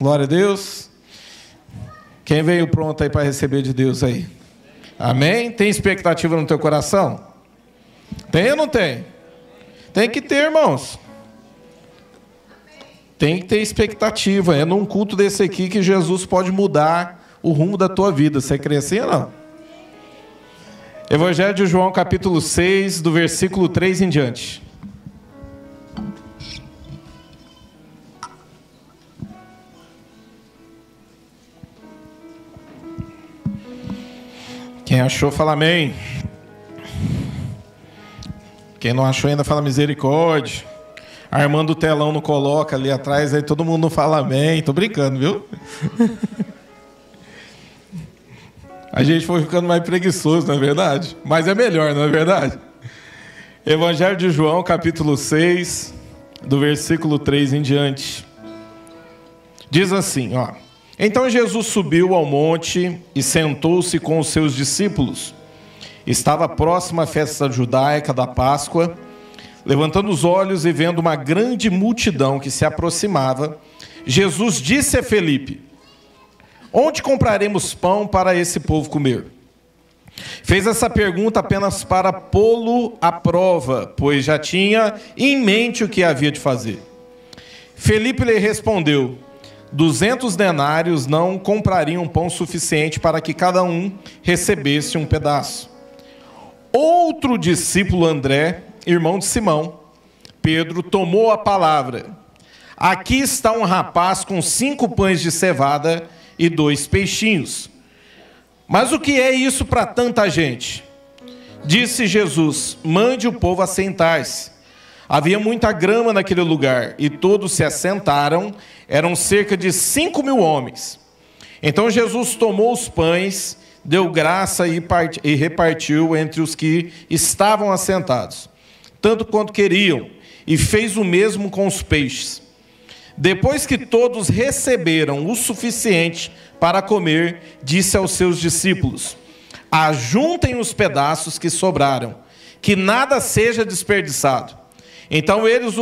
Glória a Deus. Quem veio pronto aí para receber de Deus aí? Amém? Tem expectativa no teu coração? Tem ou não tem? Tem que ter, irmãos. Tem que ter expectativa. É num culto desse aqui que Jesus pode mudar o rumo da tua vida. Você crê assim ou não? Evangelho de João, capítulo 6, do versículo 3 em diante. Quem achou, fala amém. Quem não achou ainda, fala misericórdia. Armando o telão não coloca ali atrás, aí todo mundo não fala amém. Tô brincando, viu? A gente foi ficando mais preguiçoso, não é verdade? Mas é melhor, não é verdade? Evangelho de João, capítulo 6, do versículo 3 em diante. Diz assim, ó. Então Jesus subiu ao monte e sentou-se com os seus discípulos. Estava próxima à festa judaica da Páscoa. Levantando os olhos e vendo uma grande multidão que se aproximava, Jesus disse a Felipe: onde compraremos pão para esse povo comer? Fez essa pergunta apenas para pô-lo à prova, pois já tinha em mente o que havia de fazer. Felipe lhe respondeu: 200 denários não comprariam pão suficiente para que cada um recebesse um pedaço. Outro discípulo, André, irmão de Simão, Pedro, tomou a palavra. Aqui está um rapaz com 5 pães de cevada e 2 peixinhos. Mas o que é isso para tanta gente? Disse Jesus: mande o povo assentar-se. Havia muita grama naquele lugar, e todos se assentaram. Eram cerca de 5.000 homens. Então Jesus tomou os pães, deu graça e repartiu entre os que estavam assentados, tanto quanto queriam, e fez o mesmo com os peixes. Depois que todos receberam o suficiente para comer, disse aos seus discípulos: ajuntem os pedaços que sobraram, que nada seja desperdiçado. Então eles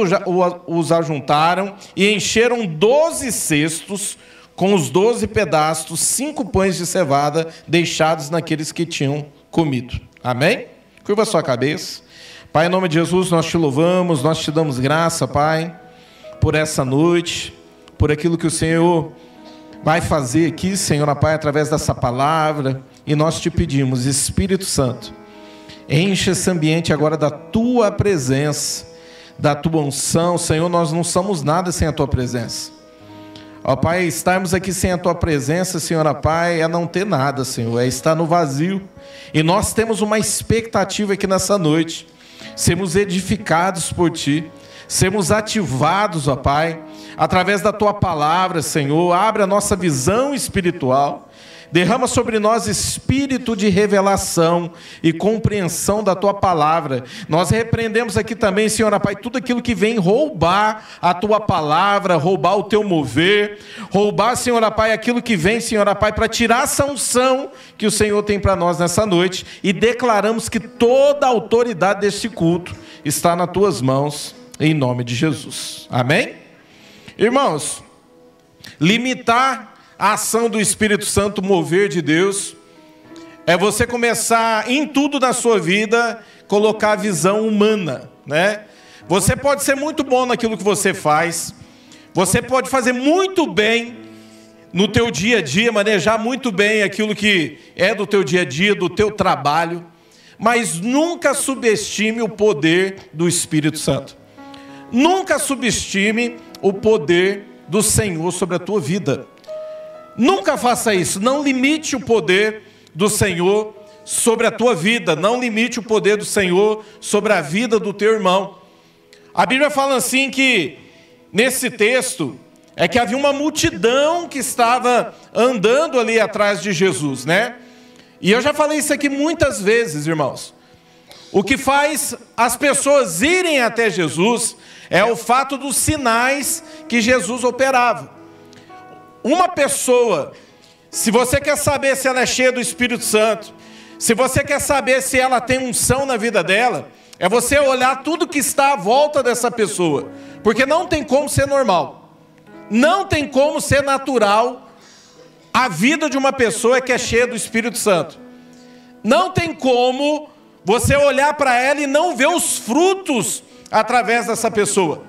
os ajuntaram e encheram 12 cestos com os 12 pedaços, 5 pães de cevada deixados naqueles que tinham comido. Amém? Curva a sua cabeça. Pai, em nome de Jesus, nós te louvamos, nós te damos graça, Pai, por essa noite, por aquilo que o Senhor vai fazer aqui, Senhor, Pai, através dessa palavra. E nós te pedimos, Espírito Santo, enche esse ambiente agora da tua presença, da tua unção. Senhor, nós não somos nada sem a tua presença. Ó Pai, estarmos aqui sem a tua presença, Senhor, Pai, é não ter nada, Senhor, é estar no vazio. E nós temos uma expectativa aqui nessa noite, sermos edificados por ti, sermos ativados, ó Pai, através da tua palavra, Senhor. Abre a nossa visão espiritual. Derrama sobre nós espírito de revelação e compreensão da tua palavra. Nós repreendemos aqui também, Senhor Pai, tudo aquilo que vem roubar a tua palavra, roubar o teu mover, roubar, Senhor Pai, aquilo que vem, Senhor Pai, para tirar essa unção que o Senhor tem para nós nessa noite. E declaramos que toda a autoridade deste culto está nas tuas mãos, em nome de Jesus. Amém? Irmãos, limitar a ação do Espírito Santo, mover de Deus, é você começar em tudo na sua vida, colocar a visão humana, né? Você pode ser muito bom naquilo que você faz, você pode fazer muito bem no teu dia a dia, manejar muito bem aquilo que é do teu dia a dia, do teu trabalho, mas nunca subestime o poder do Espírito Santo. Nunca subestime o poder do Senhor sobre a tua vida. Nunca faça isso. Não limite o poder do Senhor sobre a tua vida. Não limite o poder do Senhor sobre a vida do teu irmão. A Bíblia fala assim que, nesse texto, é que havia uma multidão que estava andando ali atrás de Jesus, né? E eu já falei isso aqui muitas vezes, irmãos. O que faz as pessoas irem até Jesus é o fato dos sinais que Jesus operava. Uma pessoa, se você quer saber se ela é cheia do Espírito Santo, se você quer saber se ela tem unção na vida dela, é você olhar tudo que está à volta dessa pessoa, porque não tem como ser normal. não tem como ser natural a vida de uma pessoa que é cheia do Espírito Santo. Não tem como você olhar para ela e não ver os frutos através dessa pessoa.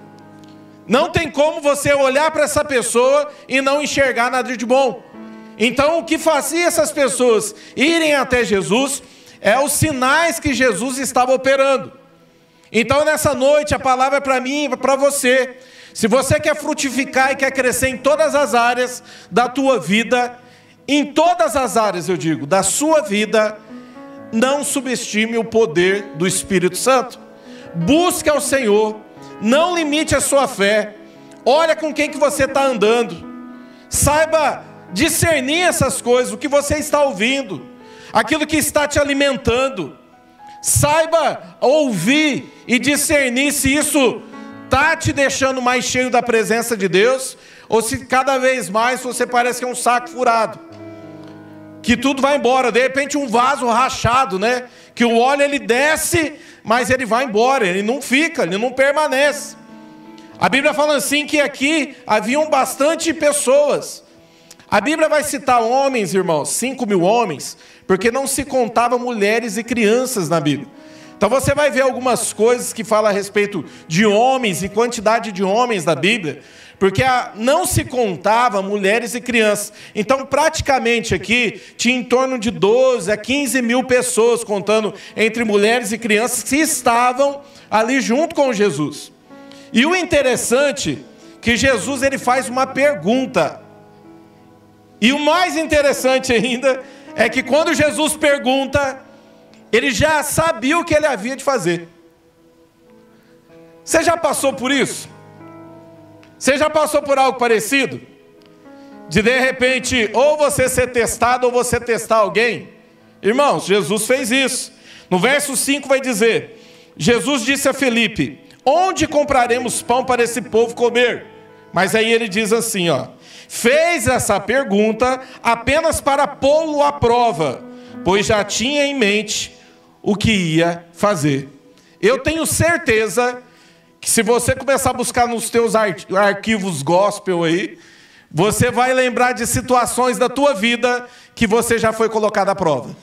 Não tem como você olhar para essa pessoa e não enxergar nada de bom. Então, o que fazia essas pessoas irem até Jesus é os sinais que Jesus estava operando. Então, nessa noite, a palavra é para mim e para você. Se você quer frutificar e quer crescer em todas as áreas da tua vida, em todas as áreas, eu digo, da sua vida, não subestime o poder do Espírito Santo. Busque ao Senhor, não limite a sua fé. Olha com quem que você está andando. Saiba discernir essas coisas, o que você está ouvindo, aquilo que está te alimentando. Saiba ouvir e discernir se isso está te deixando mais cheio da presença de Deus, ou se cada vez mais você parece que é um saco furado, que tudo vai embora. De repente um vaso rachado, né? Que o óleo ele desce, mas ele vai embora, ele não fica, ele não permanece. A Bíblia fala assim que aqui haviam bastante pessoas. A Bíblia vai citar homens, irmãos, 5.000 homens, porque não se contava mulheres e crianças na Bíblia. Então você vai ver algumas coisas que falam a respeito de homens e quantidade de homens da Bíblia, porque não se contava mulheres e crianças. Então praticamente aqui tinha em torno de 12 a 15 mil pessoas, contando entre mulheres e crianças, que estavam ali junto com Jesus. E o interessante é que Jesus ele faz uma pergunta. E o mais interessante ainda é que quando Jesus pergunta, ele já sabia o que ele havia de fazer. Você já passou por isso? Você já passou por algo parecido? De repente, ou você ser testado, ou você testar alguém? Irmãos, Jesus fez isso. No verso 5 vai dizer: Jesus disse a Felipe: onde compraremos pão para esse povo comer? Mas aí ele diz assim, ó: fez essa pergunta apenas para pô-lo à prova, pois já tinha em mente o que ia fazer. Eu tenho certeza que se você começar a buscar nos teus arquivos gospel aí, você vai lembrar de situações da tua vida que você já foi colocado à prova.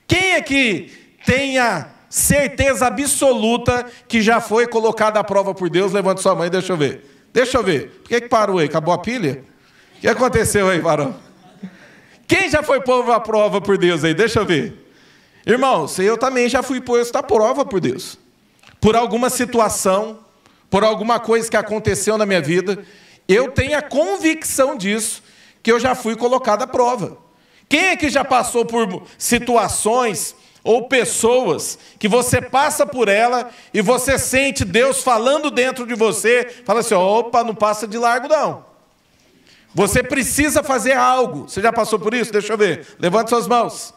Quem aqui tem a certeza absoluta que já foi colocado à prova por Deus? Levante sua mão e deixa eu ver. Deixa eu ver. Por que parou aí? Acabou a pilha? O que aconteceu aí, varão? Quem já foi posto à prova por Deus aí? Deixa eu ver. Irmãos, eu também já fui posto à prova por Deus. Por alguma situação, por alguma coisa que aconteceu na minha vida, eu tenho a convicção disso, que eu já fui colocado à prova. Quem é que já passou por situações ou pessoas que você passa por ela e você sente Deus falando dentro de você, fala assim: opa, não passa de largo não. Você precisa fazer algo. Você já passou por isso? Deixa eu ver. Levante suas mãos.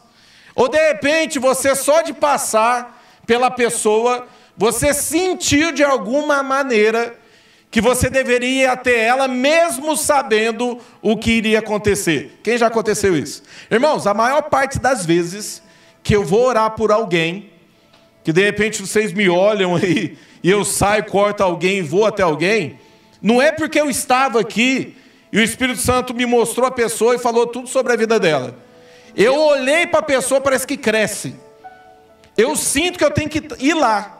Ou de repente, você só de passar pela pessoa, você sentiu de alguma maneira que você deveria ir até ela, mesmo sabendo o que iria acontecer. Quem já aconteceu isso? Irmãos, a maior parte das vezes que eu vou orar por alguém, que de repente vocês me olham aí, e eu saio, corto alguém e vou até alguém, não é porque eu estava aqui e o Espírito Santo me mostrou a pessoa e falou tudo sobre a vida dela. Eu olhei para a pessoa, parece que cresce. Eu sinto que eu tenho que ir lá.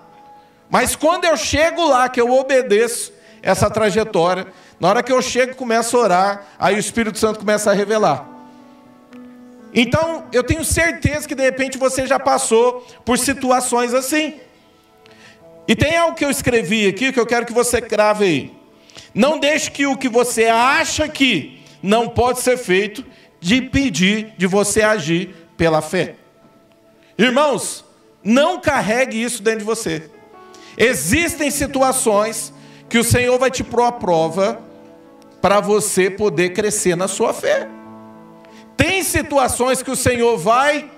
Mas quando eu chego lá, que eu obedeço essa trajetória, na hora que eu chego e começo a orar, aí o Espírito Santo começa a revelar. Então, eu tenho certeza que de repente você já passou por situações assim. E tem algo que eu escrevi aqui que eu quero que você crave aí. Não deixe que o que você acha que não pode ser feito de impedir de você agir pela fé. Irmãos, não carregue isso dentro de você. Existem situações que o Senhor vai te pôr à prova para você poder crescer na sua fé. Tem situações que o Senhor vai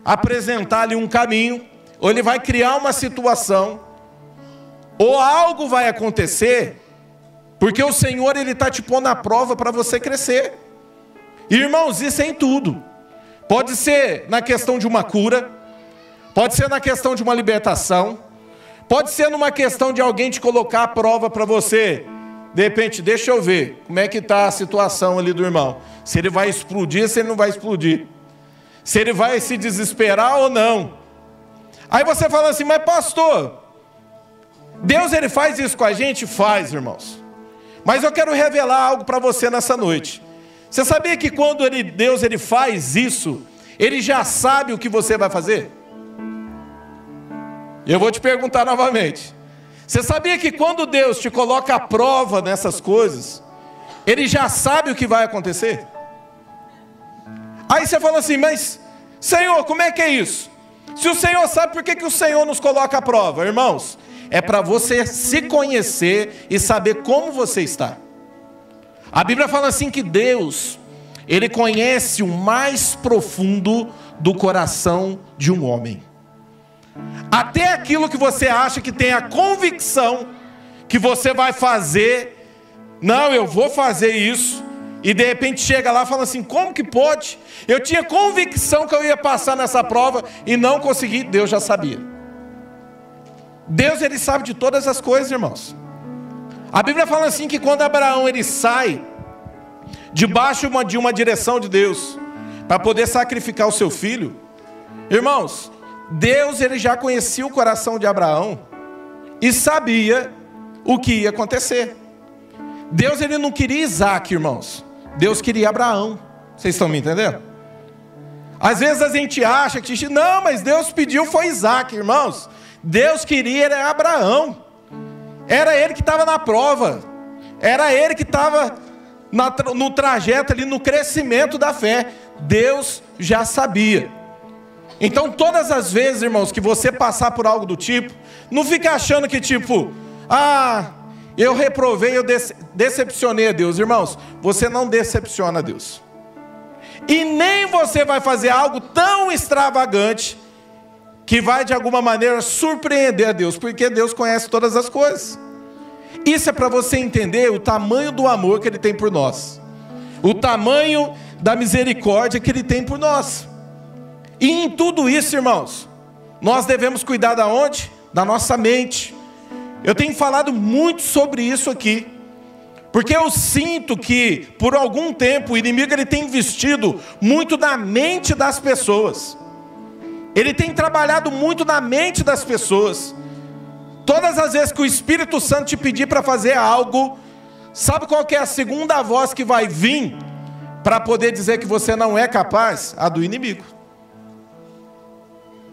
apresentar ali um caminho, ou Ele vai criar uma situação, ou algo vai acontecer, porque o Senhor Ele está te pondo à prova para você crescer. Irmãos, isso é em tudo. Pode ser na questão de uma cura, pode ser na questão de uma libertação, pode ser numa questão de alguém te colocar à prova para você De repente, deixa eu ver como é que está a situação ali do irmão. Se ele vai explodir, se ele não vai explodir. Se ele vai se desesperar ou não. Aí você fala assim, mas pastor, Deus ele faz isso com a gente? Faz, irmãos. Mas eu quero revelar algo para você nessa noite. Você sabia que quando Deus ele faz isso, Ele já sabe o que você vai fazer? Eu vou te perguntar novamente. Você sabia que quando Deus te coloca à prova nessas coisas, Ele já sabe o que vai acontecer? Aí você fala assim, mas Senhor, como é que é isso? Se o Senhor sabe, por que o Senhor nos coloca à prova? Irmãos, é para você se conhecer e saber como você está. A Bíblia fala assim que Deus, Ele conhece o mais profundo do coração de um homem. Até aquilo que você acha que tem a convicção que você vai fazer, não, eu vou fazer isso, e de repente chega lá e fala assim, como que pode? Eu tinha convicção que eu ia passar nessa prova e não consegui. Deus já sabia. Deus ele sabe de todas as coisas, irmãos. A Bíblia fala assim que quando Abraão ele sai debaixo de uma direção de Deus para poder sacrificar o seu filho, irmãos, Deus ele já conhecia o coração de Abraão e sabia o que ia acontecer. Deus ele não queria Isaac, irmãos. Deus queria Abraão. Vocês estão me entendendo? Às vezes a gente acha que não, mas Deus pediu foi Isaac, irmãos. Deus queria era Abraão. Era ele que estava na prova. Era ele que estava no trajeto ali, no crescimento da fé. Deus já sabia. Então todas as vezes, irmãos, que você passar por algo do tipo, não fica achando que tipo, eu reprovei, eu decepcionei a Deus. Irmãos, você não decepciona a Deus. E nem você vai fazer algo tão extravagante que vai de alguma maneira surpreender a Deus, porque Deus conhece todas as coisas. Isso é para você entender o tamanho do amor que Ele tem por nós, o tamanho da misericórdia que Ele tem por nós. E em tudo isso, irmãos, nós devemos cuidar da onde? Da nossa mente. Eu tenho falado muito sobre isso aqui, porque eu sinto que por algum tempo o inimigo ele tem investido muito na mente das pessoas. Ele tem trabalhado muito na mente das pessoas. Todas as vezes que o Espírito Santo te pedir para fazer algo, sabe qual que é a segunda voz que vai vir para poder dizer que você não é capaz? A do inimigo.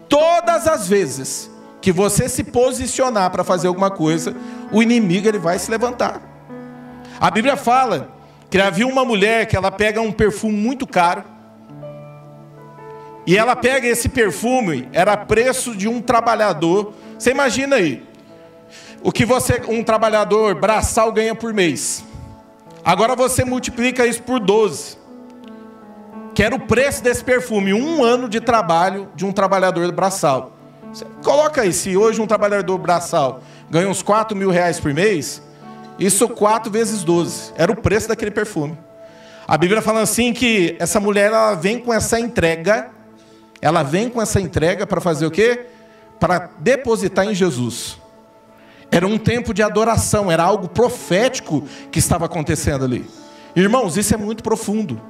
Todas as vezes que você se posicionar para fazer alguma coisa, o inimigo ele vai se levantar. A Bíblia fala que havia uma mulher que ela pega um perfume muito caro, e ela pega esse perfume, era preço de um trabalhador. Você imagina aí, o que um trabalhador braçal ganha por mês. Agora você multiplica isso por 12, que era o preço desse perfume, 1 ano de trabalho de um trabalhador braçal. Você coloca aí, se hoje um trabalhador braçal ganha uns 4 mil reais por mês, isso 4 vezes 12, era o preço daquele perfume. A Bíblia fala assim que essa mulher ela vem com essa entrega, para fazer o quê? Para depositar em Jesus. Era um tempo de adoração, era algo profético que estava acontecendo ali. Irmãos, isso é muito profundo.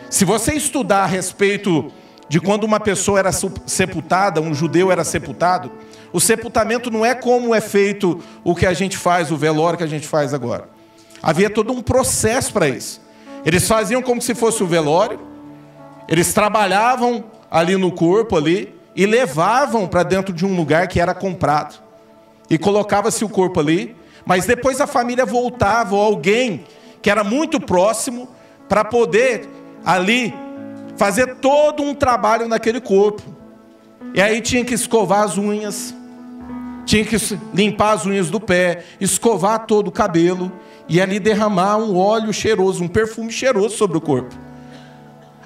Se você estudar a respeito de quando uma pessoa era sepultada, um judeu era sepultado, o sepultamento não é como é feito o que a gente faz, o velório que a gente faz agora. Havia todo um processo para isso. Eles faziam como se fosse o velório, eles trabalhavam ali no corpo ali e levavam para dentro de um lugar que era comprado. E colocava-se o corpo ali, mas depois a família voltava, ou alguém que era muito próximo, para poder ali fazer todo um trabalho naquele corpo. E aí tinha que escovar as unhas, tinha que limpar as unhas do pé, escovar todo o cabelo, e ali derramar um óleo cheiroso, um perfume cheiroso sobre o corpo.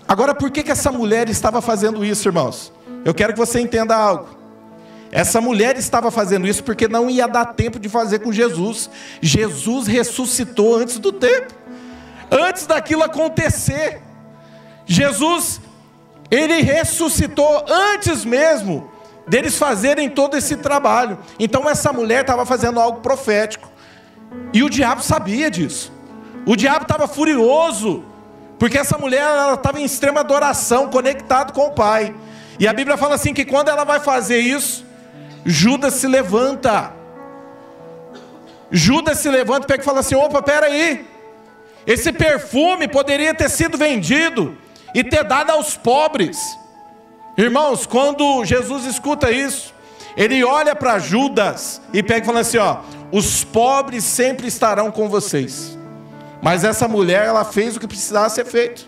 Agora, por que essa mulher estava fazendo isso, irmãos? Eu quero que você entenda algo. Essa mulher estava fazendo isso porque não ia dar tempo de fazer com Jesus. Jesus ressuscitou antes do tempo, antes daquilo acontecer. Jesus, ele ressuscitou antes mesmo deles fazerem todo esse trabalho. Então essa mulher estava fazendo algo profético. E o diabo sabia disso. O diabo estava furioso, porque essa mulher estava em extrema adoração, conectado com o Pai. E a Bíblia fala assim, que quando ela vai fazer isso, Judas se levanta. Judas se levanta e pega e fala assim, opa, peraí, esse perfume poderia ter sido vendido e ter dado aos pobres. Irmãos, quando Jesus escuta isso, ele olha para Judas e pega e fala assim, ó, os pobres sempre estarão com vocês. Mas essa mulher, ela fez o que precisava ser feito.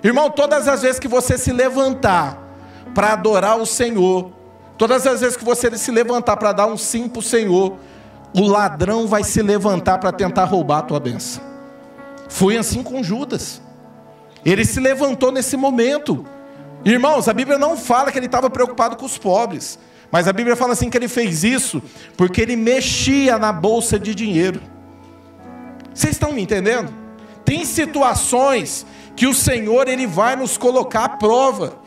Irmão, todas as vezes que você se levantar para adorar o Senhor, todas as vezes que você se levantar para dar um sim para o Senhor, o ladrão vai se levantar para tentar roubar a tua bênção. Foi assim com Judas. Ele se levantou nesse momento. Irmãos, a Bíblia não fala que ele estava preocupado com os pobres, mas a Bíblia fala assim que ele fez isso porque ele mexia na bolsa de dinheiro. Vocês estão me entendendo? Tem situações que o Senhor, ele vai nos colocar à prova.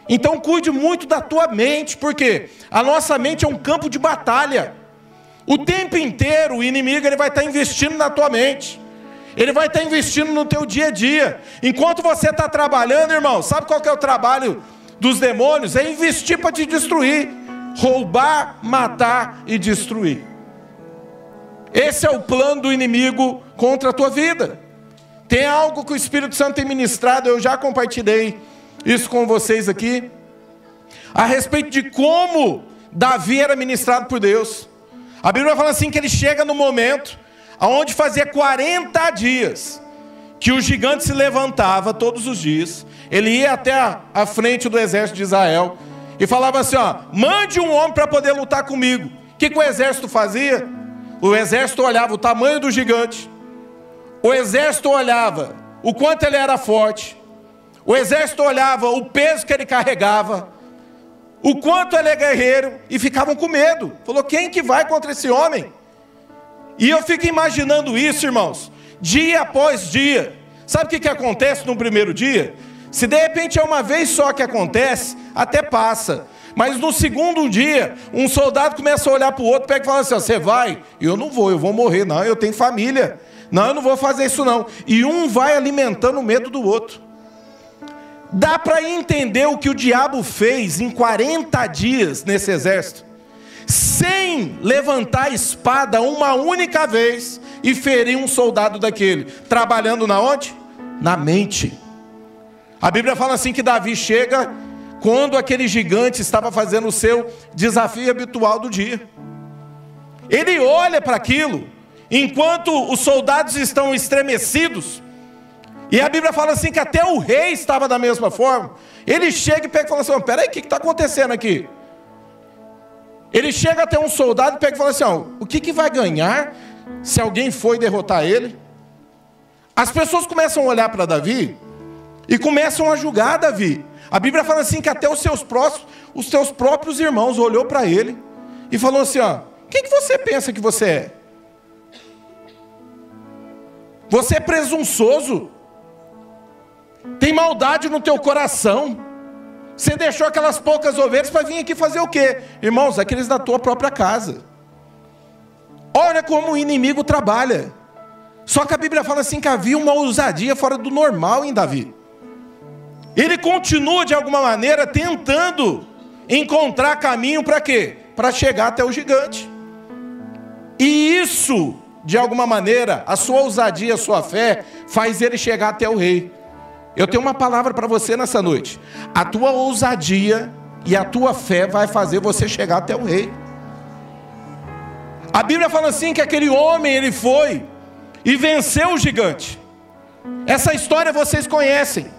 Então cuide muito da tua mente, porque a nossa mente é um campo de batalha. O tempo inteiro o inimigo, ele vai estar investindo na tua mente. Ele vai estar investindo no teu dia a dia. Enquanto você está trabalhando, irmão, sabe qual que é o trabalho dos demônios? É investir para te destruir. Roubar, matar e destruir. Esse é o plano do inimigo contra a tua vida. Tem algo que o Espírito Santo tem ministrado, eu já compartilhei isso com vocês aqui, a respeito de como Davi era ministrado por Deus. A Bíblia fala assim que ele chega no momento onde fazia 40 dias que o gigante se levantava todos os dias. Ele ia até a frente do exército de Israel e falava assim, ó, mande um homem para poder lutar comigo. O que o exército fazia? O exército olhava o tamanho do gigante, o exército olhava o quanto ele era forte, o exército olhava o peso que ele carregava, o quanto ele é guerreiro, e ficavam com medo. Falou, quem que vai contra esse homem? E eu fico imaginando isso, irmãos, dia após dia. Sabe o que acontece no primeiro dia? Se de repente é uma vez só que acontece, até passa. Mas no segundo dia, um soldado começa a olhar para o outro, pega e fala assim, ó, você vai? Eu não vou, eu vou morrer. Não, eu tenho família. Não, eu não vou fazer isso não. E um vai alimentando o medo do outro. Dá para entender o que o diabo fez em 40 dias nesse exército, sem levantar a espada uma única vez e ferir um soldado daquele. Trabalhando na onde? Na mente. A Bíblia fala assim que Davi chega quando aquele gigante estava fazendo o seu desafio habitual do dia. Ele olha para aquilo, enquanto os soldados estão estremecidos, e a Bíblia fala assim que até o rei estava da mesma forma. Ele chega e pega e fala assim, peraí, o que está acontecendo aqui? Ele chega até um soldado e pega e fala assim, o que vai ganhar se alguém for derrotar ele? As pessoas começam a olhar para Davi e começam a julgar Davi. A Bíblia fala assim que até os teus próprios irmãos olhou para ele e falou assim, quem que você pensa que você é? Você é presunçoso, tem maldade no teu coração, você deixou aquelas poucas ovelhas para vir aqui fazer o quê? Irmãos, aqueles da tua própria casa. Olha como o inimigo trabalha. Só que a Bíblia fala assim que havia uma ousadia fora do normal em Davi. Ele continua de alguma maneira tentando encontrar caminho para quê? Para chegar até o gigante. E isso, de alguma maneira, a sua ousadia, a sua fé, faz ele chegar até o rei. Eu tenho uma palavra para você nessa noite. A tua ousadia e a tua fé vai fazer você chegar até o rei. A Bíblia fala assim que aquele homem, ele foi e venceu o gigante. Essa história vocês conhecem.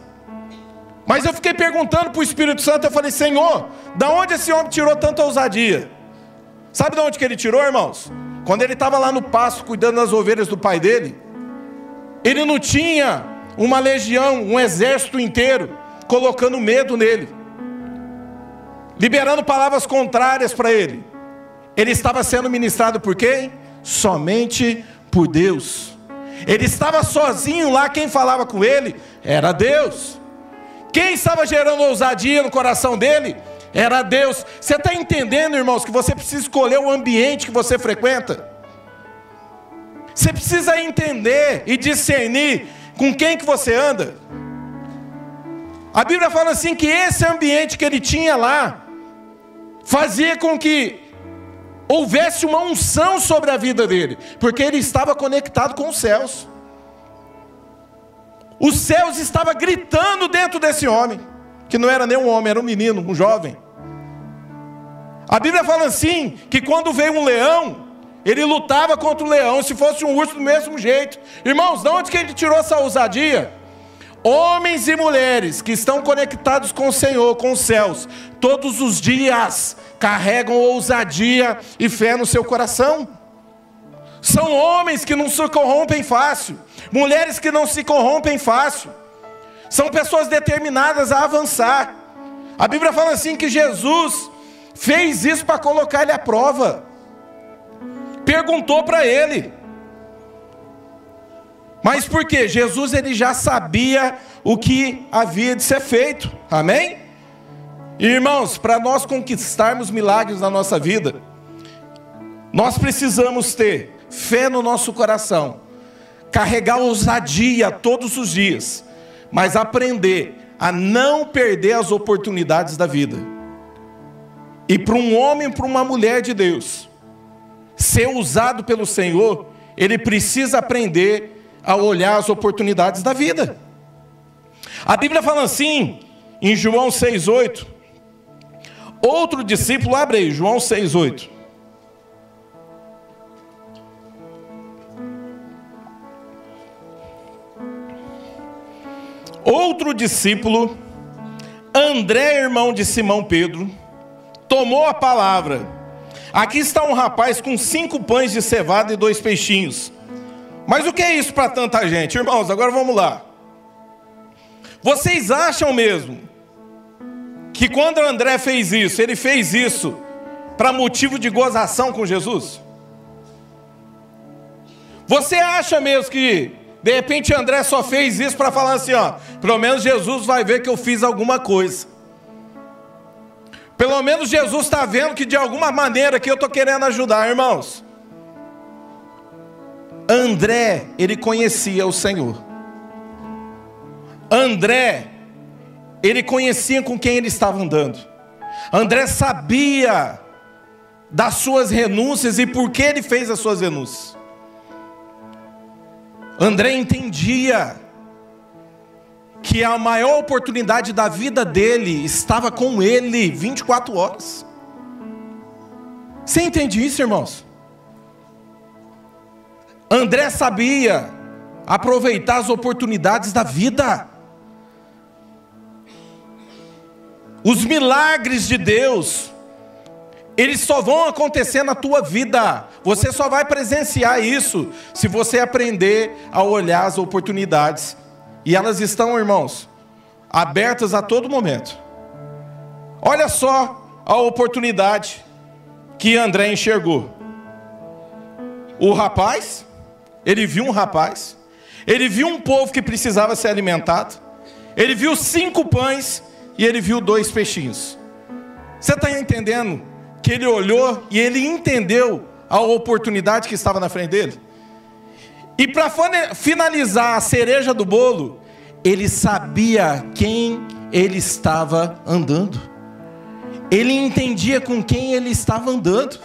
Mas eu fiquei perguntando para o Espírito Santo, eu falei, Senhor, da onde esse homem tirou tanta ousadia? Sabe de onde que ele tirou, irmãos? Quando ele estava lá no pasto, cuidando das ovelhas do pai dele, ele não tinha uma legião, um exército inteiro, colocando medo nele, liberando palavras contrárias para ele. Ele estava sendo ministrado por quem? Somente por Deus. Ele estava sozinho lá, quem falava com ele era Deus. Quem estava gerando ousadia no coração dele era Deus. Você está entendendo, irmãos, que você precisa escolher o ambiente que você frequenta? Você precisa entender e discernir com quem que você anda. A Bíblia fala assim que esse ambiente que ele tinha lá fazia com que houvesse uma unção sobre a vida dele, porque ele estava conectado com os céus. Os céus estavam gritando dentro desse homem, que não era nem um homem, era um menino, um jovem. A Bíblia fala assim, que quando veio um leão, ele lutava contra o leão, se fosse um urso do mesmo jeito. Irmãos, de onde que ele tirou essa ousadia? Homens e mulheres que estão conectados com o Senhor, com os céus, todos os dias carregam ousadia e fé no seu coração. São homens que não se corrompem fácil, mulheres que não se corrompem fácil. São pessoas determinadas a avançar. A Bíblia fala assim que Jesus fez isso para colocar ele à prova. Perguntou para ele. Mas por quê? Jesus ele já sabia o que havia de ser feito. Amém? Irmãos, para nós conquistarmos milagres na nossa vida, nós precisamos ter fé no nosso coração, carregar ousadia todos os dias, mas aprender a não perder as oportunidades da vida. E para um homem, para uma mulher de Deus, ser usado pelo Senhor, ele precisa aprender a olhar as oportunidades da vida. A Bíblia fala assim, em João 6,8, outro discípulo, abre aí, João 6,8. Outro discípulo, André, irmão de Simão Pedro, tomou a palavra. Aqui está um rapaz com 5 pães de cevada e 2 peixinhos. Mas o que é isso para tanta gente? Irmãos, agora vamos lá. Vocês acham mesmo que quando André fez isso, ele fez isso para motivo de gozação com Jesus? Você acha mesmo que de repente André só fez isso para falar assim, ó, pelo menos Jesus vai ver que eu fiz alguma coisa. Pelo menos Jesus está vendo que de alguma maneira que eu estou querendo ajudar, irmãos. André, ele conhecia o Senhor. André, ele conhecia com quem ele estava andando. André sabia das suas renúncias e por que ele fez as suas renúncias. André entendia que a maior oportunidade da vida dele estava com ele 24 horas. Você entende isso, irmãos? André sabia aproveitar as oportunidades da vida. Os milagres de Deus, eles só vão acontecer na tua vida. Você só vai presenciar isso se você aprender a olhar as oportunidades. E elas estão, irmãos, abertas a todo momento. Olha só a oportunidade que André enxergou. O rapaz, ele viu um rapaz, ele viu um povo que precisava ser alimentado, ele viu 5 pães e ele viu 2 peixinhos. Você está entendendo que ele olhou e ele entendeu a oportunidade que estava na frente dele? E para finalizar a cereja do bolo, ele sabia quem ele estava andando. Ele entendia com quem ele estava andando.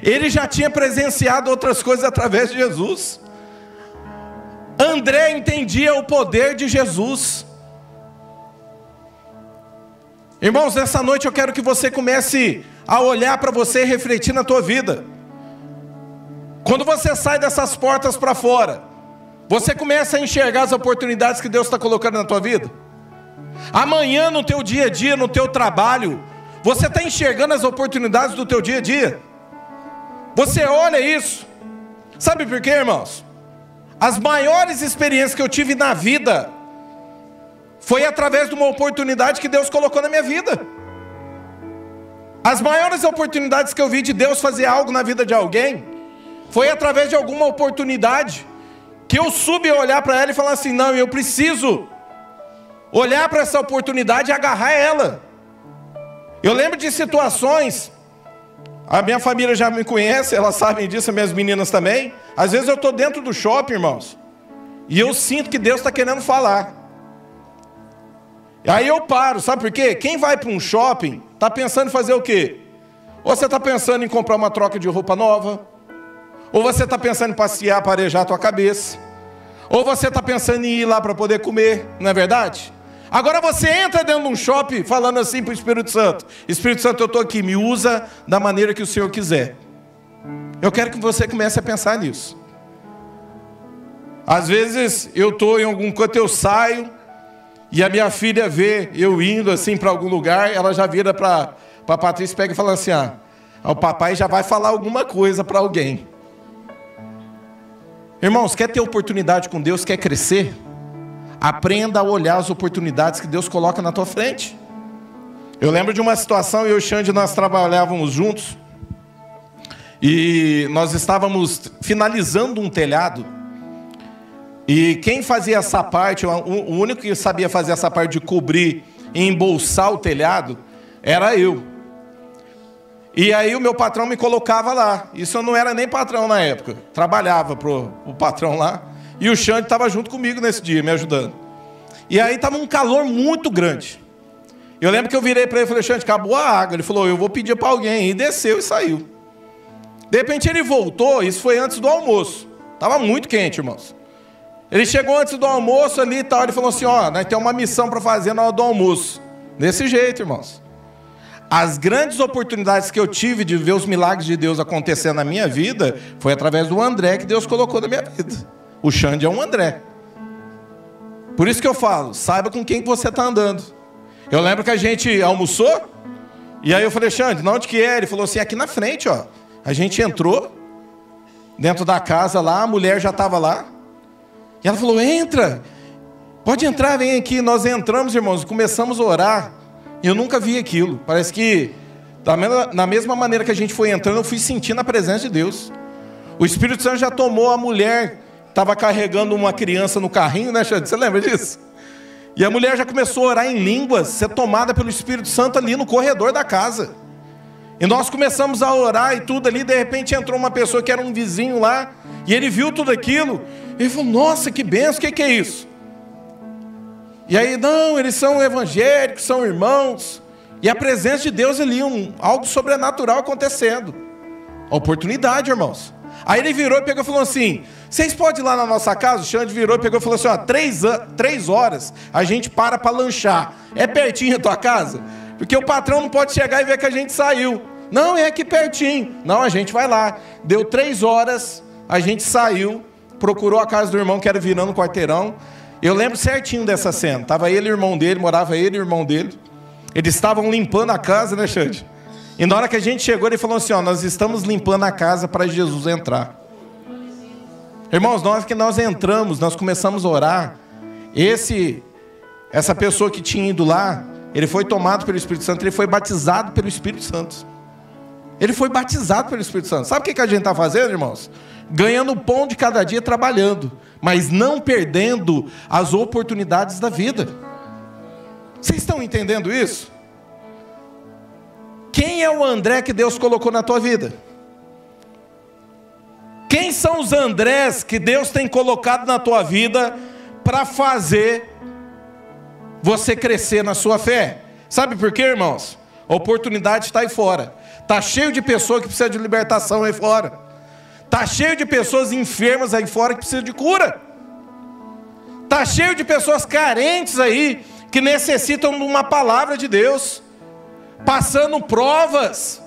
Ele já tinha presenciado outras coisas através de Jesus. André entendia o poder de Jesus. Irmãos, nessa noite eu quero que você comece a olhar para você e refletir na tua vida. Quando você sai dessas portas para fora, você começa a enxergar as oportunidades que Deus está colocando na tua vida. Amanhã no teu dia a dia, no teu trabalho, você está enxergando as oportunidades do teu dia a dia. Você olha isso. Sabe por quê, irmãos? As maiores experiências que eu tive na vida foi através de uma oportunidade que Deus colocou na minha vida. As maiores oportunidades que eu vi de Deus fazer algo na vida de alguém foi através de alguma oportunidade que eu soube olhar para ela e falar assim, não, eu preciso olhar para essa oportunidade e agarrar ela. Eu lembro de situações, a minha família já me conhece, elas sabem disso, as minhas meninas também. Às vezes eu estou dentro do shopping, irmãos, e eu sinto que Deus está querendo falar. Aí eu paro, sabe por quê? Quem vai para um shopping está pensando em fazer o quê? Ou você está pensando em comprar uma troca de roupa nova, ou você está pensando em passear para arejar a tua cabeça, ou você está pensando em ir lá para poder comer, não é verdade? Agora você entra dentro de um shopping falando assim para o Espírito Santo: Espírito Santo, eu estou aqui, me usa da maneira que o Senhor quiser. Eu quero que você comece a pensar nisso. Às vezes eu estou em algum canto, eu saio, e a minha filha vê eu indo assim para algum lugar, ela já vira para a Patrícia, pega e fala assim: o papai já vai falar alguma coisa para alguém. Irmãos, quer ter oportunidade com Deus, quer crescer? Aprenda a olhar as oportunidades que Deus coloca na tua frente. Eu lembro de uma situação, eu e o Xande, nós trabalhávamos juntos, e nós estávamos finalizando um telhado, e quem fazia essa parte, o único que sabia fazer essa parte de cobrir e embolsar o telhado, era eu. E aí o meu patrão me colocava lá. Isso eu não era nem patrão na época, trabalhava pro patrão lá. E o Xande estava junto comigo nesse dia, me ajudando. E aí estava um calor muito grande. Eu lembro que eu virei para ele e falei: Xande, acabou a água. Ele falou: eu vou pedir para alguém. E desceu e saiu. De repente ele voltou, isso foi antes do almoço. Estava muito quente, irmãos. Ele chegou antes do almoço ali e tal, ele falou assim: nós temos uma missão para fazer na hora do almoço. Desse jeito, irmãos. As grandes oportunidades que eu tive de ver os milagres de Deus acontecendo na minha vida, foi através do André que Deus colocou na minha vida. O Xande é um André. Por isso que eu falo, saiba com quem você está andando. Eu lembro que a gente almoçou, e aí eu falei: Xande, de onde que é? Ele falou assim: aqui na frente, ó. A gente entrou dentro da casa lá, a mulher já estava lá. E ela falou: entra, pode entrar, vem aqui. Nós entramos, irmãos, e começamos a orar. E eu nunca vi aquilo. Parece que, da mesma maneira que a gente foi entrando, eu fui sentindo a presença de Deus. O Espírito Santo já tomou a mulher, estava carregando uma criança no carrinho, né, Xande? Você lembra disso? E a mulher já começou a orar em línguas, ser tomada pelo Espírito Santo ali no corredor da casa. E nós começamos a orar e tudo ali, de repente entrou uma pessoa que era um vizinho lá, e ele viu tudo aquilo, e ele falou: nossa, que benção, o que é isso? E aí, não, eles são evangélicos, são irmãos, e a presença de Deus ali, algo sobrenatural acontecendo. A oportunidade, irmãos. Aí ele virou e pegou e falou assim: vocês podem ir lá na nossa casa? O Xande virou e pegou e falou assim: 3 horas a gente para lanchar. É pertinho a tua casa? Porque o patrão não pode chegar e ver que a gente saiu. Não, é aqui pertinho. Não, a gente vai lá. Deu 3 horas, a gente saiu, procurou a casa do irmão que era virando o quarteirão. Eu lembro certinho dessa cena. Estava ele e o irmão dele, morava ele e o irmão dele. Eles estavam limpando a casa, né, Xande? E na hora que a gente chegou, ele falou assim: nós estamos limpando a casa para Jesus entrar. Irmãos, na hora que nós entramos, nós começamos a orar. Essa pessoa que tinha ido lá, ele foi tomado pelo Espírito Santo, ele foi batizado pelo Espírito Santo. Ele foi batizado pelo Espírito Santo. Sabe o que a gente está fazendo, irmãos? Ganhando o pão de cada dia, trabalhando, mas não perdendo as oportunidades da vida. Vocês estão entendendo isso? Quem é o André que Deus colocou na tua vida? Quem são os Andrés que Deus tem colocado na tua vida para fazer você crescer na sua fé? Sabe por quê, irmãos? A oportunidade está aí fora. Está cheio de pessoas que precisam de libertação aí fora. Está cheio de pessoas enfermas aí fora que precisam de cura. Está cheio de pessoas carentes aí que necessitam de uma palavra de Deus, passando provas,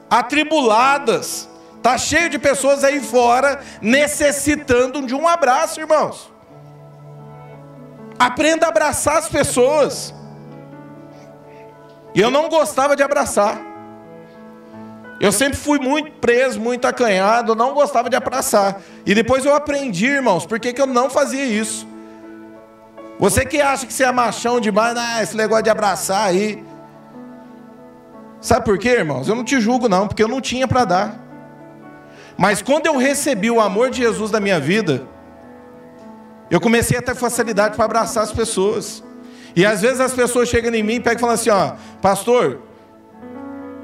atribuladas. Está cheio de pessoas aí fora necessitando de um abraço, irmãos. Aprenda a abraçar as pessoas. E eu não gostava de abraçar. Eu sempre fui muito preso, muito acanhado, eu não gostava de abraçar. E depois eu aprendi, irmãos, por que eu não fazia isso. Você que acha que você é machão demais, esse negócio de abraçar aí. Sabe por quê, irmãos? Eu não te julgo não, porque eu não tinha para dar. Mas quando eu recebi o amor de Jesus na minha vida, eu comecei a ter facilidade para abraçar as pessoas. E às vezes as pessoas chegam em mim e pegam e falam assim: pastor,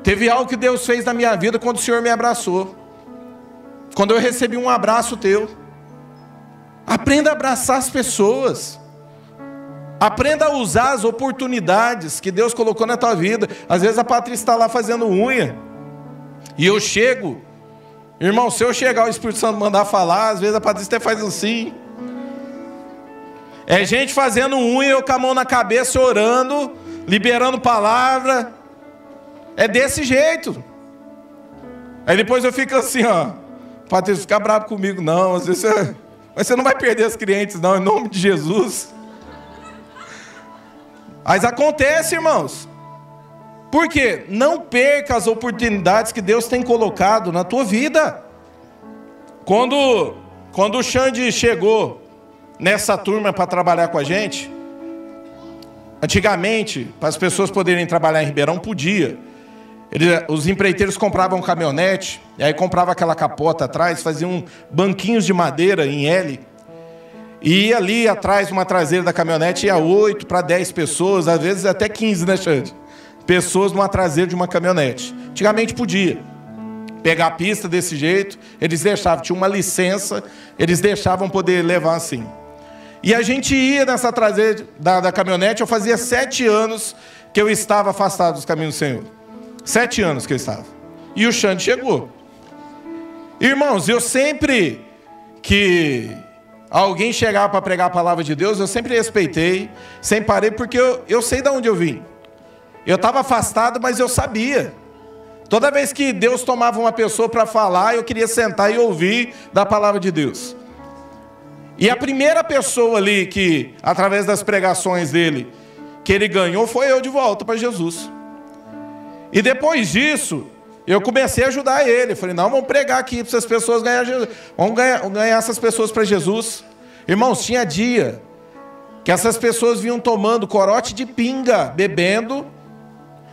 teve algo que Deus fez na minha vida quando o Senhor me abraçou. quando eu recebi um abraço teu. Aprenda a abraçar as pessoas. Aprenda a usar as oportunidades que Deus colocou na tua vida. Às vezes a Patrícia está lá fazendo unha, e eu chego, irmão, se eu chegar, o Espírito Santo mandar falar, às vezes a Patrícia até faz assim. É gente fazendo unha, eu com a mão na cabeça, orando, liberando palavra. É desse jeito. Aí depois eu fico assim, ó, Patrícia, fica bravo comigo, não, às vezes mas você não vai perder os clientes, não, em nome de Jesus. Mas acontece, irmãos. Por quê? Não perca as oportunidades que Deus tem colocado na tua vida. Quando o Xande chegou nessa turma para trabalhar com a gente, antigamente, para as pessoas poderem trabalhar em Ribeirão, podia. Os empreiteiros compravam um caminhonete, e aí comprava aquela capota atrás, faziam banquinhos de madeira em L, e ia ali atrás, uma traseira da caminhonete, ia 8 para 10 pessoas, às vezes até 15, né, Xande? Pessoas numa traseira de uma caminhonete. Antigamente podia pegar a pista desse jeito, eles deixavam, tinha uma licença, eles deixavam poder levar assim. E a gente ia nessa traseira da caminhonete. Eu fazia 7 anos que eu estava afastado dos caminhos do Senhor. 7 anos que eu estava. E o Xande chegou. Irmãos, eu sempre que alguém chegava para pregar a palavra de Deus, eu sempre respeitei, sempre parei, porque eu sei de onde eu vim. Eu estava afastado, mas eu sabia. Toda vez que Deus tomava uma pessoa para falar, eu queria sentar e ouvir da palavra de Deus. E a primeira pessoa ali que, através das pregações dele, que ele ganhou, foi eu de volta para Jesus. E depois disso, eu comecei a ajudar ele. Falei, não, vamos pregar aqui para essas pessoas ganhar Jesus. Vamos ganhar essas pessoas para Jesus. Irmãos, tinha dia que essas pessoas vinham tomando corote de pinga, bebendo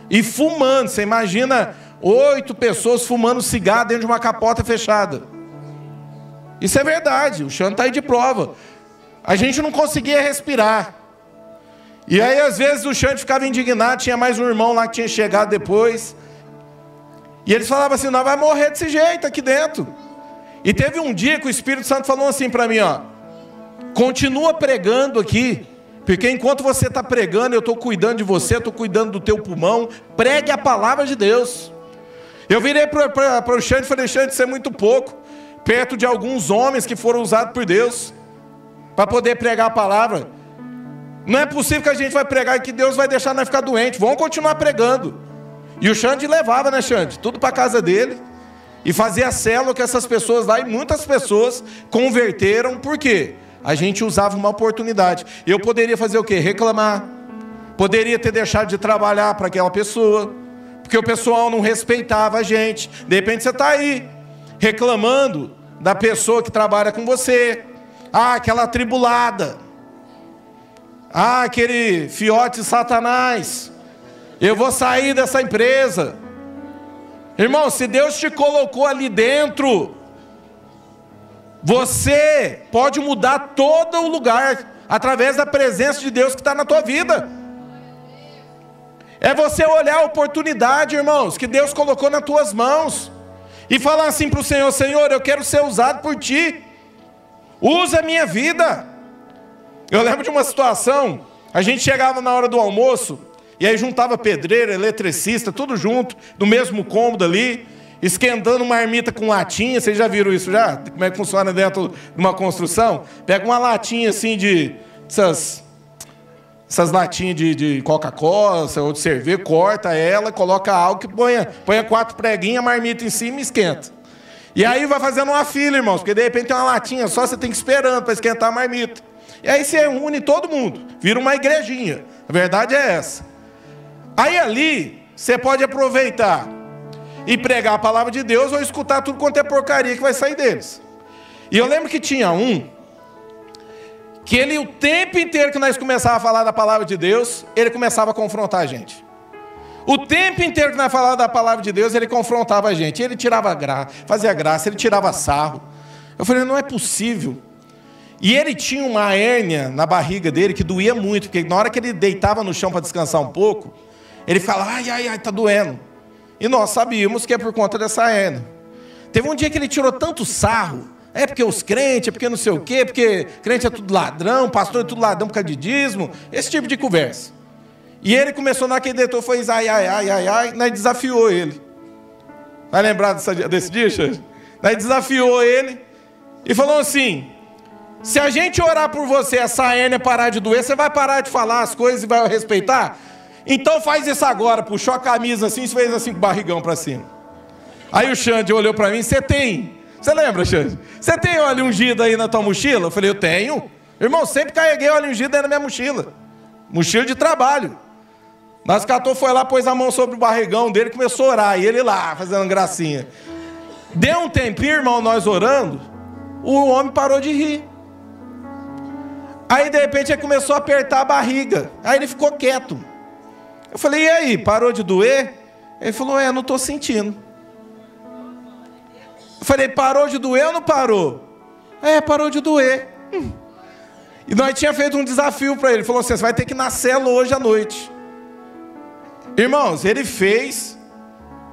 e fumando. Você imagina 8 pessoas fumando cigarro dentro de uma capota fechada. Isso é verdade, o Xande está aí de prova. A gente não conseguia respirar. E aí, às vezes, o Xande ficava indignado. Tinha mais um irmão lá que tinha chegado depois. E eles falavam assim, não, vai morrer desse jeito aqui dentro. E teve um dia que o Espírito Santo falou assim para mim, ó, continua pregando aqui, porque enquanto você está pregando, eu estou cuidando de você, estou cuidando do teu pulmão. Pregue a palavra de Deus. Eu virei para o Xande e falei, Xande, isso é muito pouco, perto de alguns homens que foram usados por Deus para poder pregar a palavra. Não é possível que a gente vai pregar e que Deus vai deixar nós ficar doentes. Vamos continuar pregando. E o Xande levava, né, Xande? Tudo para a casa dele. E fazia célula com essas pessoas lá. E muitas pessoas converteram. Por quê? A gente usava uma oportunidade. Eu poderia fazer o quê? Reclamar. Poderia ter deixado de trabalhar para aquela pessoa. Porque o pessoal não respeitava a gente. De repente você está aí, reclamando da pessoa que trabalha com você. Ah, aquela atribulada. Ah, aquele fiote de Satanás. Eu vou sair dessa empresa. Irmão, se Deus te colocou ali dentro, você pode mudar todo o lugar através da presença de Deus que está na tua vida. É você olhar a oportunidade, irmãos, que Deus colocou nas tuas mãos e falar assim para o Senhor, Senhor, eu quero ser usado por Ti. Usa a minha vida. Eu lembro de uma situação, a gente chegava na hora do almoço, e aí juntava pedreiro, eletricista, tudo junto, no mesmo cômodo ali, esquentando uma marmita com latinha. Vocês já viram isso já? Como é que funciona dentro de uma construção? Pega uma latinha assim essas latinhas de Coca-Cola ou de cerveja, corta ela, coloca álcool e põe 4 preguinhas, a marmita em cima e esquenta. E aí vai fazendo uma fila, irmãos, porque de repente tem uma latinha só, você tem que ir esperando para esquentar a marmita. E aí você une todo mundo, vira uma igrejinha. A verdade é essa. Aí ali, você pode aproveitar e pregar a palavra de Deus ou escutar tudo quanto é porcaria que vai sair deles. E eu lembro que tinha um, que ele o tempo inteiro que nós começávamos a falar da palavra de Deus, ele começava a confrontar a gente. O tempo inteiro que nós falávamos da palavra de Deus, ele confrontava a gente. Ele tirava fazia graça, ele tirava sarro. Eu falei, não é possível. E ele tinha uma hérnia na barriga dele que doía muito, porque na hora que ele deitava no chão para descansar um pouco, ele falava, ai, tá doendo. E nós sabíamos que é por conta dessa hérnia. Teve um dia que ele tirou tanto sarro. É porque os crentes, é porque não sei o quê, porque crente é tudo ladrão, pastor é tudo ladrão por causa de dízimo. Esse tipo de conversa. E ele começou naquele diretor, foi ai, nós desafiou ele. Vai lembrar desse dia, Xande? Nós desafiou ele e falou assim: se a gente orar por você, essa hérnia parar de doer, você vai parar de falar as coisas e vai respeitar? Então faz isso agora. Puxou a camisa assim e fez assim com o barrigão para cima. Aí o Xande olhou para mim: você lembra, Xande? Você tem óleo ungido aí na tua mochila? Eu falei: eu tenho. Irmão, sempre carreguei óleo ungido aí na minha mochila. Mochila de trabalho. Nós catou, foi lá, pôs a mão sobre o barrigão dele e começou a orar. E ele lá, fazendo gracinha. Deu um tempinho, irmão, nós orando, o homem parou de rir. Aí, de repente, ele começou a apertar a barriga. Aí ele ficou quieto. Eu falei: e aí, parou de doer? Ele falou: não estou sentindo. Eu falei: parou de doer ou não parou? Parou de doer. E nós tínhamos feito um desafio para ele. Ele falou assim: você vai ter que ir na célula hoje à noite. Irmãos, ele fez.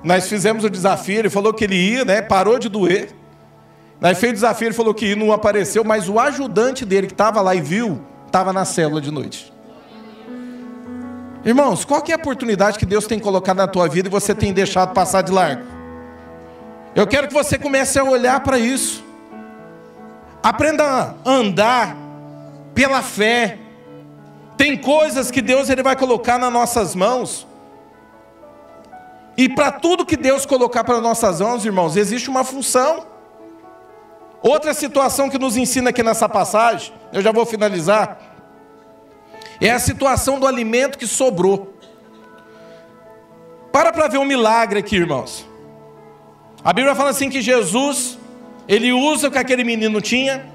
Nós fizemos o desafio, ele falou que ele ia, né? Parou de doer. Nós fez o desafio, ele falou que não apareceu, mas o ajudante dele que estava lá e viu, estava na célula de noite. Irmãos, qual que é a oportunidade que Deus tem colocado na tua vida e você tem deixado passar de largo? Eu quero que você comece a olhar para isso. Aprenda a andar pela fé. Tem coisas que Deus ele vai colocar nas nossas mãos. E para tudo que Deus colocar para nossas mãos, irmãos, existe uma função. Outra situação que nos ensina aqui nessa passagem, eu já vou finalizar, é a situação do alimento que sobrou. Para ver um milagre aqui, irmãos. A Bíblia fala assim que Jesus, ele usa o que aquele menino tinha,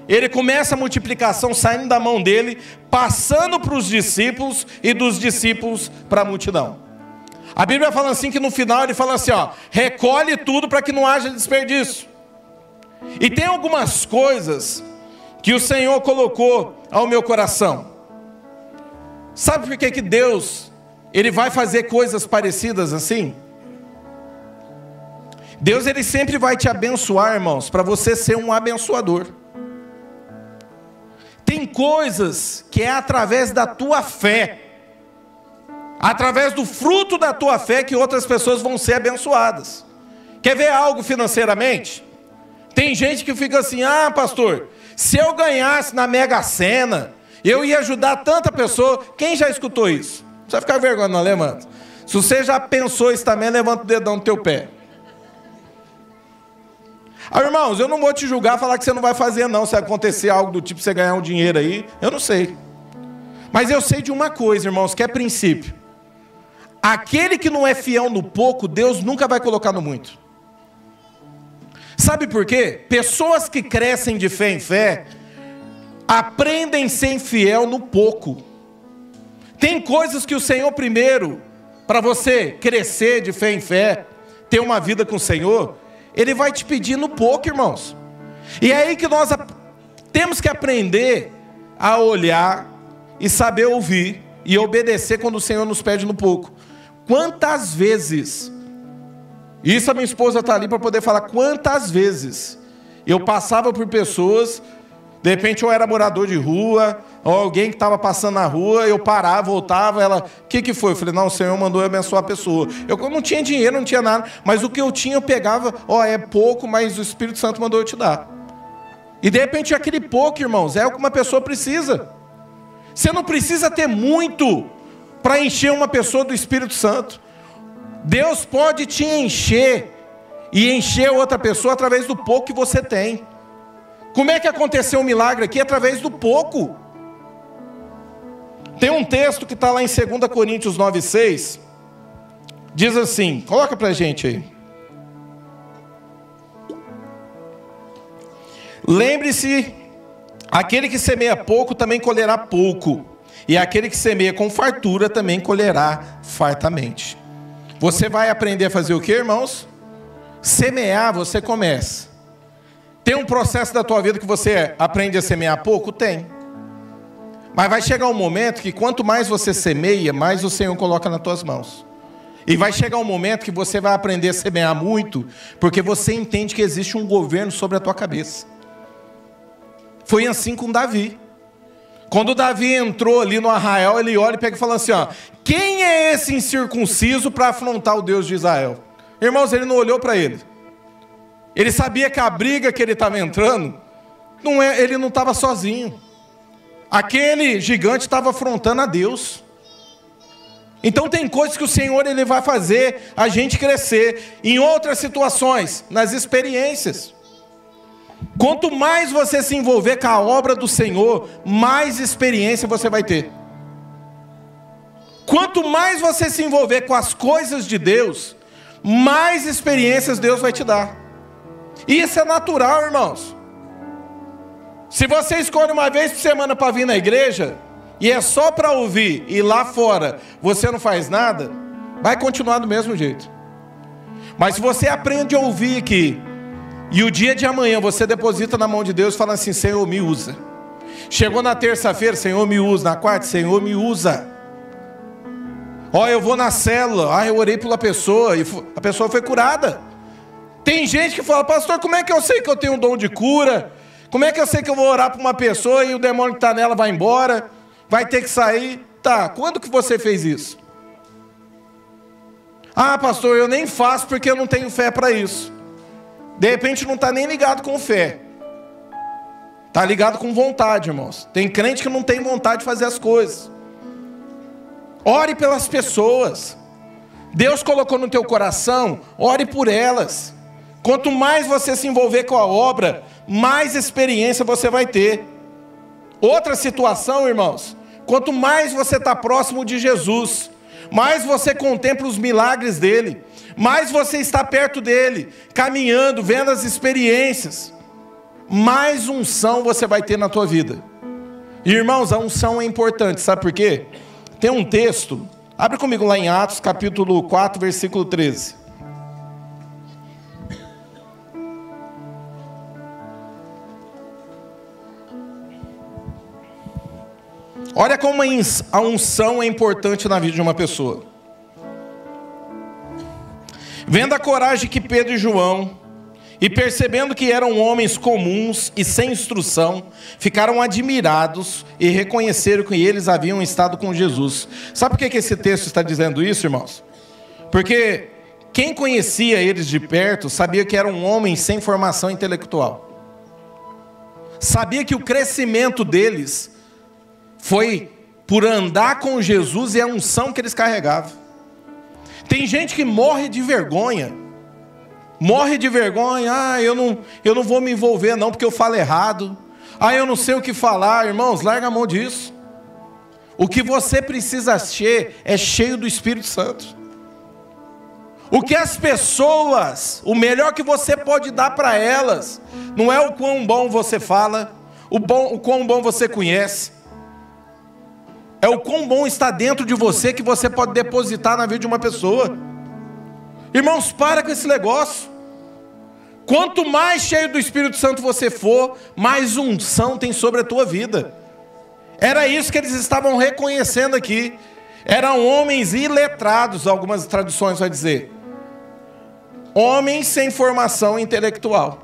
ele começa a multiplicação saindo da mão dele, passando para os discípulos e dos discípulos para a multidão. A Bíblia fala assim que no final ele fala assim, recolhe tudo para que não haja desperdício. E tem algumas coisas que o Senhor colocou ao meu coração. Sabe por que Deus, ele vai fazer coisas parecidas assim? Deus, ele sempre vai te abençoar, irmãos, para você ser um abençoador. Tem coisas que é através da tua fé, através do fruto da tua fé, que outras pessoas vão ser abençoadas. Quer ver algo financeiramente? Tem gente que fica assim, pastor, se eu ganhasse na Mega Sena, eu ia ajudar tanta pessoa. Quem já escutou isso? Não precisa ficar vergonha não, levanta. Se você já pensou isso também, levanta o dedão no teu pé. Irmãos, eu não vou te julgar, falar que você não vai fazer não, se acontecer algo do tipo, você ganhar um dinheiro aí, eu não sei. Mas eu sei de uma coisa, irmãos, que é princípio. Aquele que não é fiel no pouco, Deus nunca vai colocar no muito. Sabe por quê? Pessoas que crescem de fé em fé, aprendem a ser fiel no pouco. Tem coisas que o Senhor primeiro, para você crescer de fé em fé, ter uma vida com o Senhor, Ele vai te pedir no pouco, irmãos. E é aí que nós temos que aprender a olhar e saber ouvir e obedecer quando o Senhor nos pede no pouco. Quantas vezes, isso a minha esposa está ali para poder falar, quantas vezes eu passava por pessoas, de repente eu era morador de rua, ou alguém que estava passando na rua, eu parava, voltava, ela, o que foi? Eu falei, não, o Senhor mandou eu abençoar a pessoa. Eu não tinha dinheiro, não tinha nada, mas o que eu tinha eu pegava, é pouco, mas o Espírito Santo mandou eu te dar. E de repente aquele pouco, irmãos, é o que uma pessoa precisa. Você não precisa ter muito para encher uma pessoa do Espírito Santo. Deus pode te encher e encher outra pessoa através do pouco que você tem. Como é que aconteceu um milagre aqui? Através do pouco. Tem um texto que está lá em 2 Coríntios 9,6. Diz assim, coloca para a gente aí. Lembre-se, aquele que semeia pouco também colherá pouco. E aquele que semeia com fartura também colherá fartamente. Você vai aprender a fazer o que, irmãos? Semear, você começa. Tem um processo da tua vida que você aprende a semear pouco? Tem. Mas vai chegar um momento que quanto mais você semeia, mais o Senhor coloca nas tuas mãos. E vai chegar um momento que você vai aprender a semear muito, porque você entende que existe um governo sobre a tua cabeça. Foi assim com Davi. Quando Davi entrou ali no arraial, ele olha e pega e fala assim, ó, quem é esse incircunciso para afrontar o Deus de Israel? Irmãos, ele não olhou para ele. Ele sabia que a briga que ele estava entrando, ele não estava sozinho. Aquele gigante estava afrontando a Deus. Então tem coisas que o Senhor ele vai fazer a gente crescer. Em outras situações, nas experiências. Quanto mais você se envolver com a obra do Senhor, mais experiência você vai ter. Quanto mais você se envolver com as coisas de Deus, mais experiências Deus vai te dar. E isso é natural, irmãos. Se você escolhe uma vez por semana para vir na igreja, e é só para ouvir, e lá fora você não faz nada, vai continuar do mesmo jeito. Mas se você aprende a ouvir aqui, e o dia de amanhã você deposita na mão de Deus, fala assim, Senhor, me usa. Chegou na terça-feira, Senhor, me usa. Na quarta, Senhor, me usa. Ó, eu vou na célula, eu orei pela pessoa, e a pessoa foi curada. Tem gente que fala, pastor, como é que eu sei que eu tenho um dom de cura? Como é que eu sei que eu vou orar para uma pessoa e o demônio que está nela vai embora? Vai ter que sair? Tá, quando que você fez isso? Ah, pastor, eu nem faço porque eu não tenho fé para isso. De repente não está nem ligado com fé. Está ligado com vontade, irmãos. Tem crente que não tem vontade de fazer as coisas. Ore pelas pessoas. Deus colocou no teu coração, ore por elas. Quanto mais você se envolver com a obra, mais experiência você vai ter. Outra situação, irmãos, quanto mais você está próximo de Jesus, mais você contempla os milagres dele, mais você está perto dele, caminhando, vendo as experiências, mais unção você vai ter na tua vida. E, irmãos, a unção é importante, sabe por quê? Tem um texto, abre comigo lá em Atos, capítulo 4, versículo 13. Olha como a unção é importante na vida de uma pessoa. Vendo a coragem que Pedro e João, e percebendo que eram homens comuns e sem instrução, ficaram admirados e reconheceram que eles haviam estado com Jesus. Sabe por que esse texto está dizendo isso, irmãos? Porque quem conhecia eles de perto sabia que eram homens sem formação intelectual. Sabia que o crescimento deles foi por andar com Jesus e a unção que eles carregavam. Tem gente que morre de vergonha. Morre de vergonha. Eu não vou me envolver não, porque eu falo errado. Eu não sei o que falar. Irmãos, larga a mão disso. O que você precisa ser é cheio do Espírito Santo. O que as pessoas, o melhor que você pode dar para elas, não é o quão bom você fala, o quão bom você conhece. É o quão bom está dentro de você que você pode depositar na vida de uma pessoa. Irmãos, para com esse negócio. Quanto mais cheio do Espírito Santo você for, mais unção tem sobre a tua vida. Era isso que eles estavam reconhecendo aqui. Eram homens iletrados, algumas traduções vão dizer. Homens sem formação intelectual.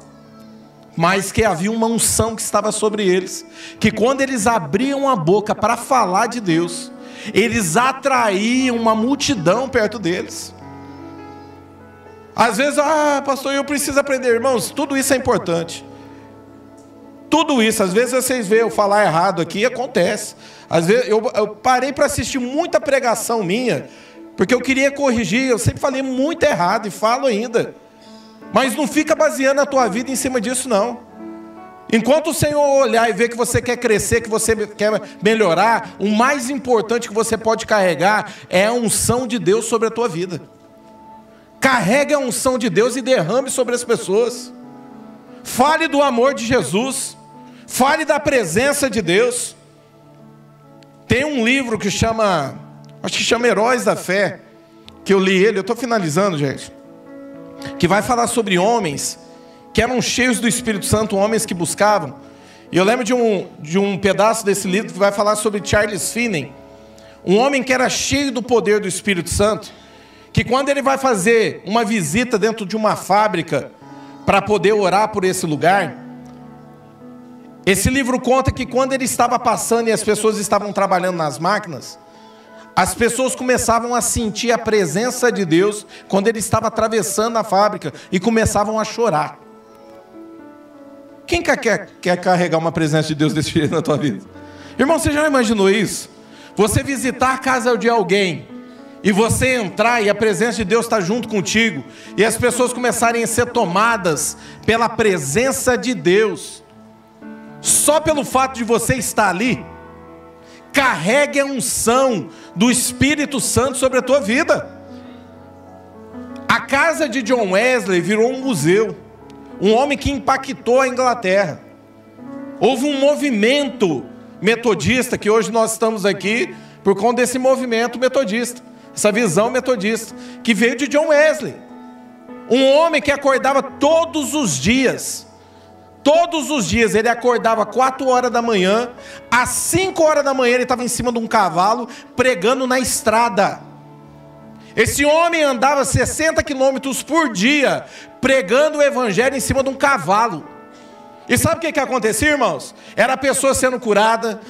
Mas que havia uma unção que estava sobre eles, que quando eles abriam a boca para falar de Deus, eles atraíam uma multidão perto deles. Às vezes, pastor, eu preciso aprender. Irmãos, tudo isso é importante. Tudo isso, às vezes vocês veem eu falar errado aqui, acontece. Às vezes eu parei para assistir muita pregação minha, porque eu queria corrigir, eu sempre falei muito errado e falo ainda. Mas não fica baseando a tua vida em cima disso, não. Enquanto o Senhor olhar e ver que você quer crescer, que você quer melhorar, o mais importante que você pode carregar é a unção de Deus sobre a tua vida. Carregue a unção de Deus e derrame sobre as pessoas. Fale do amor de Jesus. Fale da presença de Deus. Tem um livro que chama, acho que chama Heróis da Fé, que eu li ele, eu estou finalizando, gente, que vai falar sobre homens que eram cheios do Espírito Santo, homens que buscavam. E eu lembro de um pedaço desse livro que vai falar sobre Charles Finney, um homem que era cheio do poder do Espírito Santo, que quando ele vai fazer uma visita dentro de uma fábrica para poder orar por esse lugar, esse livro conta que quando ele estava passando e as pessoas estavam trabalhando nas máquinas, as pessoas começavam a sentir a presença de Deus quando ele estava atravessando a fábrica e começavam a chorar. Quem quer carregar uma presença de Deus desse jeito na tua vida? Irmão, você já imaginou isso? Você visitar a casa de alguém e você entrar e a presença de Deus está junto contigo e as pessoas começarem a ser tomadas pela presença de Deus. Só pelo fato de você estar ali, carregue a unção do Espírito Santo sobre a tua vida. A casa de John Wesley virou um museu. Um homem que impactou a Inglaterra. Houve um movimento metodista, que hoje nós estamos aqui por conta desse movimento metodista, essa visão metodista, que veio de John Wesley. Um homem que acordava todos os dias ele acordava 4 horas da manhã, às 5 horas da manhã ele estava em cima de um cavalo, pregando na estrada. Esse homem andava 60 quilômetros por dia, pregando o evangelho em cima de um cavalo. E sabe o que acontecia, irmãos? Era pessoa sendo curada,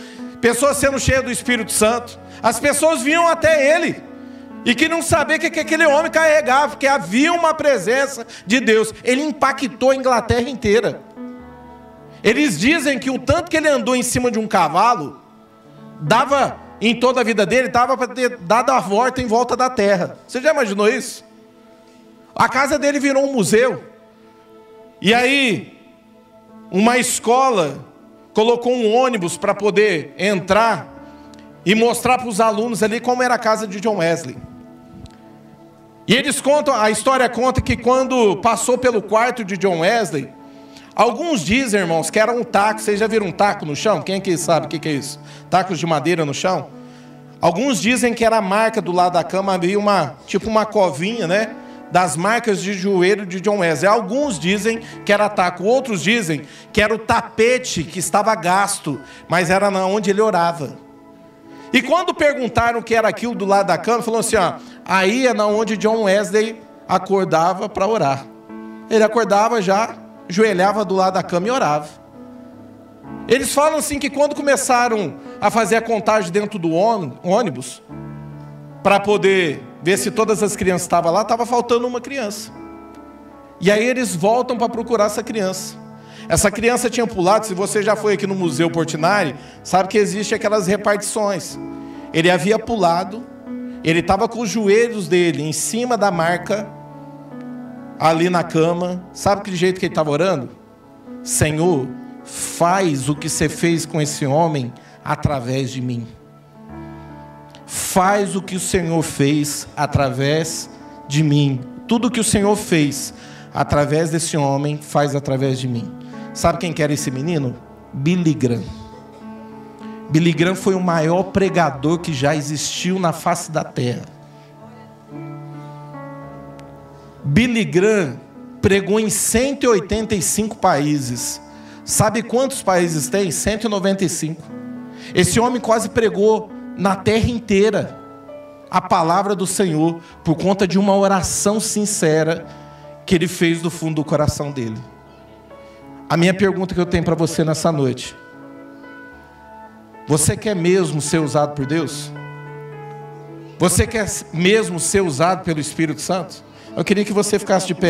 pessoas sendo cheias do Espírito Santo. As pessoas vinham até ele e queriam saber o que aquele homem carregava, porque havia uma presença de Deus. Ele impactou a Inglaterra inteira. Eles dizem que o tanto que ele andou em cima de um cavalo, dava, em toda a vida dele, dava para ter dado a volta em volta da terra. Você já imaginou isso? A casa dele virou um museu. E aí, uma escola colocou um ônibus para poder entrar e mostrar para os alunos ali como era a casa de John Wesley. E eles contam, a história conta que quando passou pelo quarto de John Wesley, alguns dizem, irmãos, que era um taco. Vocês já viram um taco no chão? Quem aqui sabe o que é isso? Tacos de madeira no chão? Alguns dizem que era a marca do lado da cama, havia tipo uma covinha, né? Das marcas de joelho de John Wesley. Alguns dizem que era taco, outros dizem que era o tapete que estava gasto, mas era onde ele orava. E quando perguntaram o que era aquilo do lado da cama, falou assim, ó, aí é onde John Wesley acordava para orar. Ele acordava já, ajoelhava do lado da cama e orava. Eles falam assim que quando começaram a fazer a contagem dentro do ônibus, para poder ver se todas as crianças estavam lá, estava faltando uma criança. E aí eles voltam para procurar essa criança. Essa criança tinha pulado, se você já foi aqui no Museu Portinari, sabe que existe aquelas repartições. Ele havia pulado, ele estava com os joelhos dele em cima da marca, ali na cama. Sabe que jeito que ele estava orando? Senhor, faz o que você fez com esse homem através de mim. Faz o que o Senhor fez através de mim. Tudo o que o Senhor fez através desse homem, faz através de mim. Sabe quem que era esse menino? Billy Graham. Billy Graham foi o maior pregador que já existiu na face da terra. Billy Graham pregou em 185 países. Sabe quantos países tem? 195. Esse homem quase pregou na terra inteira a palavra do Senhor por conta de uma oração sincera que ele fez do fundo do coração dele. A minha pergunta que eu tenho para você nessa noite: você quer mesmo ser usado por Deus? Você quer mesmo ser usado pelo Espírito Santo? Eu queria que você ficasse de pé.